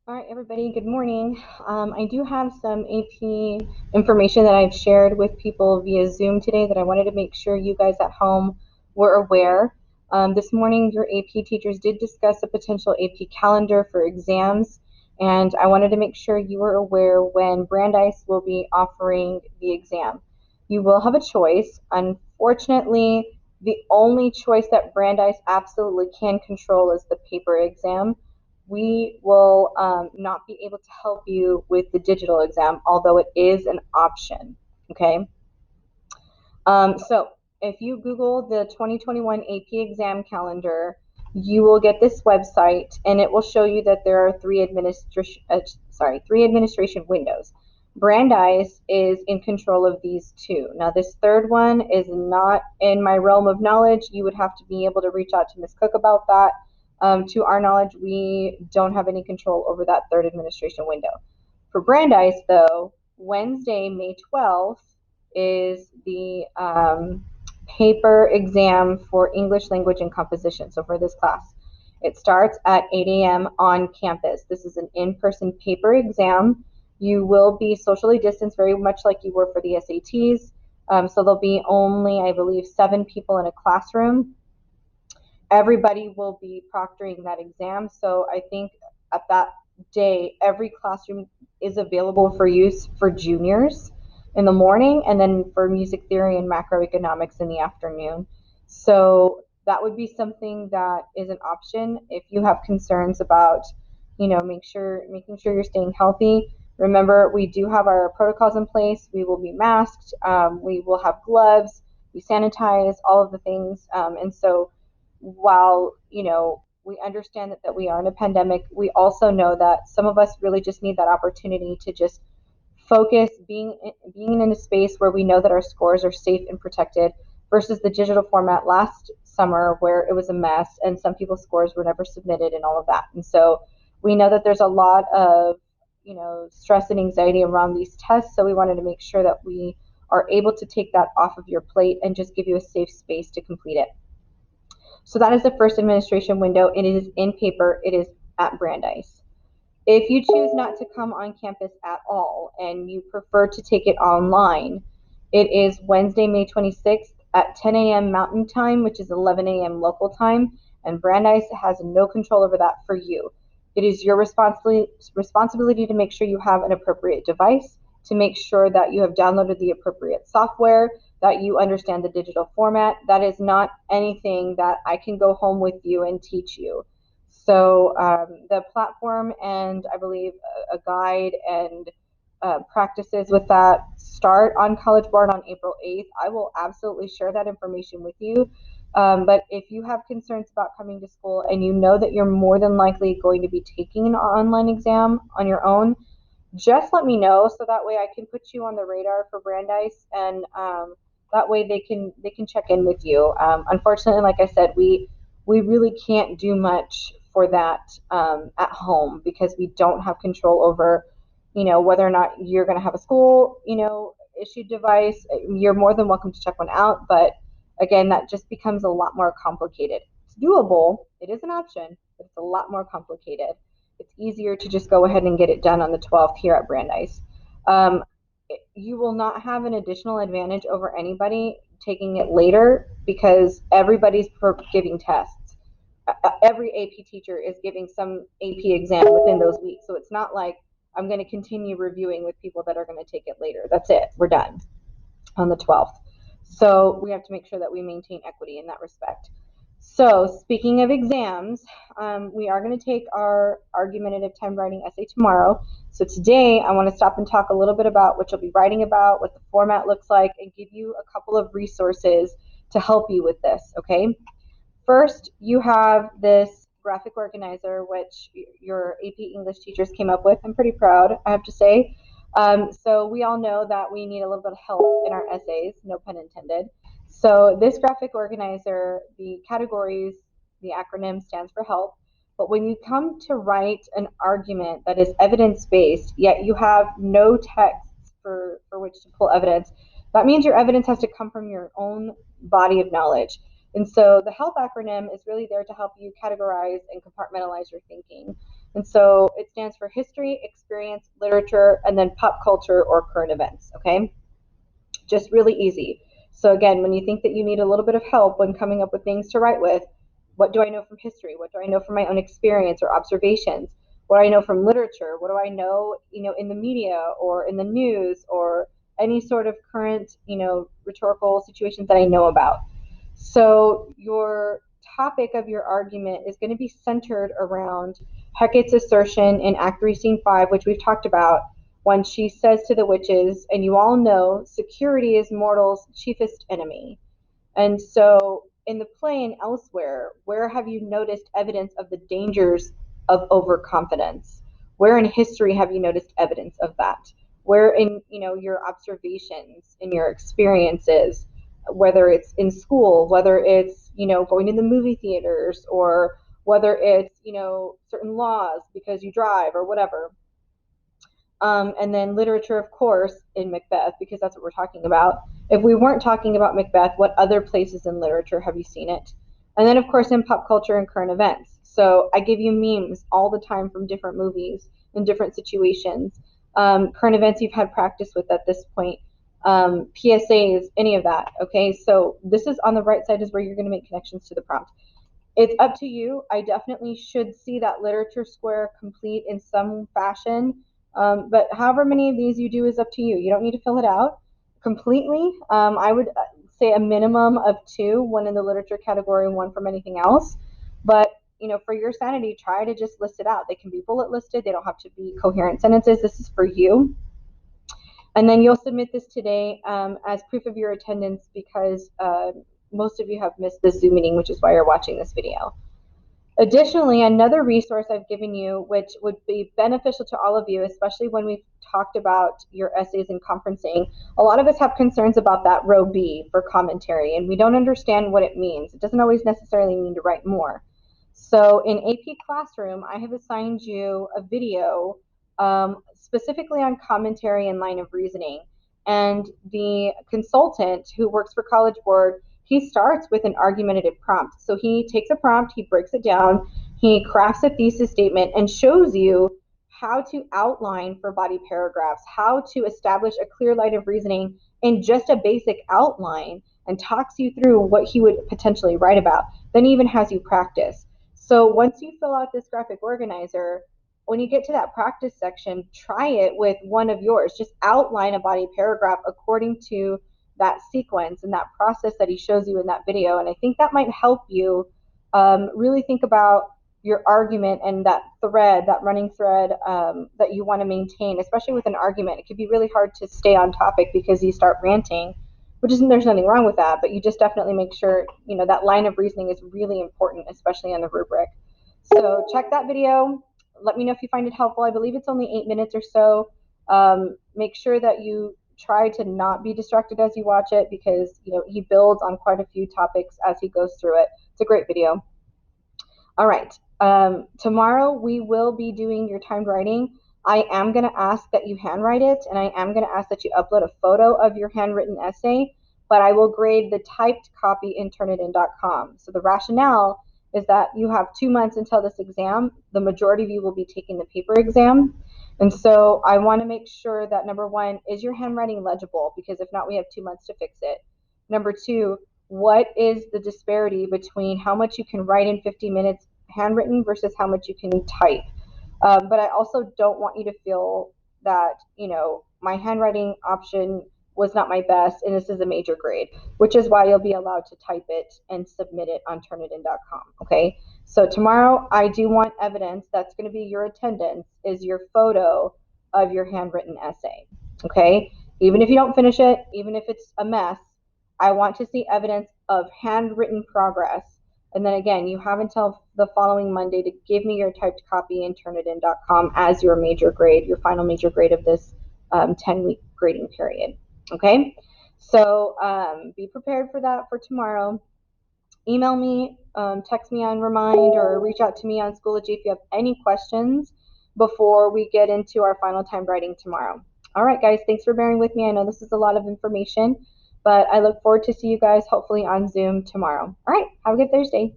All right, everybody, good morning. I do have some AP information that I've shared with people via Zoom today that I wanted to make sure you guys at home were aware. This morning, your AP teachers did discuss a potential AP calendar for exams, and I wanted to make sure you were aware when Brandeis will be offering the exam. You will have a choice. Unfortunately, the only choice that Brandeis absolutely can control is the paper exam. We will not be able to help you with the digital exam, although it is an option. Okay. So if you Google the 2021 AP exam calendar, you will get this website, and it will show you that there are three administration windows. Brandeis is in control of these two. Now, this third one is not in my realm of knowledge. You would have to be able to reach out to Ms. Cook about that. To our knowledge, we don't have any control over that third administration window. For Brandeis, though, Wednesday, May 12th, is the paper exam for English language and composition. So for this class, it starts at 8 a.m. on campus. This is an in-person paper exam. You will be socially distanced very much like you were for the SATs. So there'll be only, I believe, 7 people in a classroom. Everybody will be proctoring that exam. So I think at that day, every classroom is available for use for juniors in the morning, and then for music theory and macroeconomics in the afternoon. So that would be something that is an option if you have concerns about, making sure you're staying healthy. Remember, we do have our protocols in place. We will be masked. We will have gloves. We sanitize all of the things. And so while, we understand that we are in a pandemic, we also know that some of us really just need that opportunity to just focus, being in a space where we know that our scores are safe and protected, versus the digital format last summer where it was a mess and some people's scores were never submitted and all of that. And so we know that there's a lot of, stress and anxiety around these tests. So we wanted to make sure that we are able to take that off of your plate and just give you a safe space to complete it. So that is the first administration window. It is in paper. It is at Brandeis. If you choose not to come on campus at all and you prefer to take it online, it is Wednesday, May 26th at 10 a.m. Mountain Time, which is 11 a.m. local time, and Brandeis has no control over that for you. It is your responsibility to make sure you have an appropriate device, to make sure that you have downloaded the appropriate software, that you understand the digital format. That is not anything that I can go home with you and teach you. So the platform and I believe a guide and practices with that start on College Board on April 8th. I will absolutely share that information with you. But if you have concerns about coming to school and you know that you're more than likely going to be taking an online exam on your own, just let me know so that way I can put you on the radar for Brandeis, and that way they can check in with you. Unfortunately, like I said, we really can't do much for that at home because we don't have control over, whether or not you're going to have a school, issued device. You're more than welcome to check one out, but again, that just becomes a lot more complicated. It's doable. It is an option, but it's a lot more complicated. It's easier to just go ahead and get it done on the 12th here at Brandeis. Um, you will not have an additional advantage over anybody taking it later because everybody's giving tests. Every AP teacher is giving some AP exam within those weeks. So it's not like I'm going to continue reviewing with people that are going to take it later. That's it. We're done on the 12th. So we have to make sure that we maintain equity in that respect. So speaking of exams, we are going to take our argumentative time writing essay tomorrow. So today I want to stop and talk a little bit about what you'll be writing about, what the format looks like, and give you a couple of resources to help you with this, okay? First, you have this graphic organizer, which your AP English teachers came up with. I'm pretty proud, I have to say. So we all know that we need a little bit of help in our essays, no pun intended. So this graphic organizer, the categories, the acronym stands for help. But when you come to write an argument that is evidence-based, yet you have no texts for which to pull evidence, that means your evidence has to come from your own body of knowledge. And so the HELP acronym is really there to help you categorize and compartmentalize your thinking. And so it stands for history, experience, literature, and then pop culture or current events, okay? Just really easy. So again, when you think that you need a little bit of help when coming up with things to write with, what do I know from history? What do I know from my own experience or observations? What do I know from literature? What do I know, in the media or in the news or any sort of current, rhetorical situations that I know about? So your topic of your argument is going to be centered around Hecate's assertion in Act 3, Scene 5, which we've talked about, when she says to the witches, and you all know, security is mortal's chiefest enemy. And so, in the play and elsewhere, where have you noticed evidence of the dangers of overconfidence? Where in history have you noticed evidence of that? Where in your observations, in your experiences, whether it's in school, whether it's going to the movie theaters, or whether it's certain laws because you drive or whatever. And then literature, of course, in Macbeth, because that's what we're talking about. If we weren't talking about Macbeth, what other places in literature have you seen it? And then, of course, in pop culture and current events. So I give you memes all the time from different movies in different situations. Current events you've had practice with at this point. PSAs, any of that. Okay, so this is on the right side is where you're going to make connections to the prompt. It's up to you. I definitely should see that literature square complete in some fashion. But however many of these you do is up to you. You don't need to fill it out completely. I would say a minimum of 2, one in the literature category and one from anything else. But for your sanity, try to just list it out. They can be bullet listed. They don't have to be coherent sentences. This is for you. And then you'll submit this today as proof of your attendance, because most of you have missed this Zoom meeting, which is why you're watching this video. Additionally, another resource I've given you, which would be beneficial to all of you, especially when we've talked about your essays in conferencing. A lot of us have concerns about that row B for commentary, and we don't understand what it means. It doesn't always necessarily mean to write more. So in AP Classroom, I have assigned you a video specifically on commentary and line of reasoning. And the consultant who works for College Board, he starts with an argumentative prompt. So he takes a prompt, he breaks it down, he crafts a thesis statement and shows you how to outline for body paragraphs, how to establish a clear line of reasoning in just a basic outline, and talks you through what he would potentially write about. Then even has you practice. So once you fill out this graphic organizer, when you get to that practice section, try it with one of yours. Just outline a body paragraph according to that sequence and that process that he shows you in that video. And I think that might help you really think about your argument and that thread, that running thread that you want to maintain, especially with an argument. It can be really hard to stay on topic because you start ranting, which isn't, there's nothing wrong with that, but you just definitely make sure, that line of reasoning is really important, especially on the rubric. So check that video. Let me know if you find it helpful. I believe it's only 8 minutes or so. Make sure that you try to not be distracted as you watch it, because he builds on quite a few topics as he goes through it. It's a great video. All right. Tomorrow we will be doing your timed writing. I am going to ask that you handwrite it, and I am going to ask that you upload a photo of your handwritten essay, but I will grade the typed copy in Turnitin.com. So the rationale is that you have 2 months until this exam. The majority of you will be taking the paper exam. And so I want to make sure that, number one, is your handwriting legible? Because if not, we have 2 months to fix it. Number two, what is the disparity between how much you can write in 50 minutes handwritten versus how much you can type? But I also don't want you to feel that, my handwriting option was not my best and this is a major grade, which is why you'll be allowed to type it and submit it on Turnitin.com. Okay. So tomorrow I do want evidence. That's going to be your attendance, is your photo of your handwritten essay. Okay. Even if you don't finish it, even if it's a mess, I want to see evidence of handwritten progress. And then again, you have until the following Monday to give me your typed copy in Turnitin.com as your major grade, your final major grade of this 10-week grading period. Okay, so be prepared for that for tomorrow. Email me, text me on Remind, or reach out to me on Schoology if you have any questions before we get into our final time writing tomorrow. All right, guys, thanks for bearing with me. I know this is a lot of information, but I look forward to see you guys hopefully on Zoom tomorrow. All right, have a good Thursday.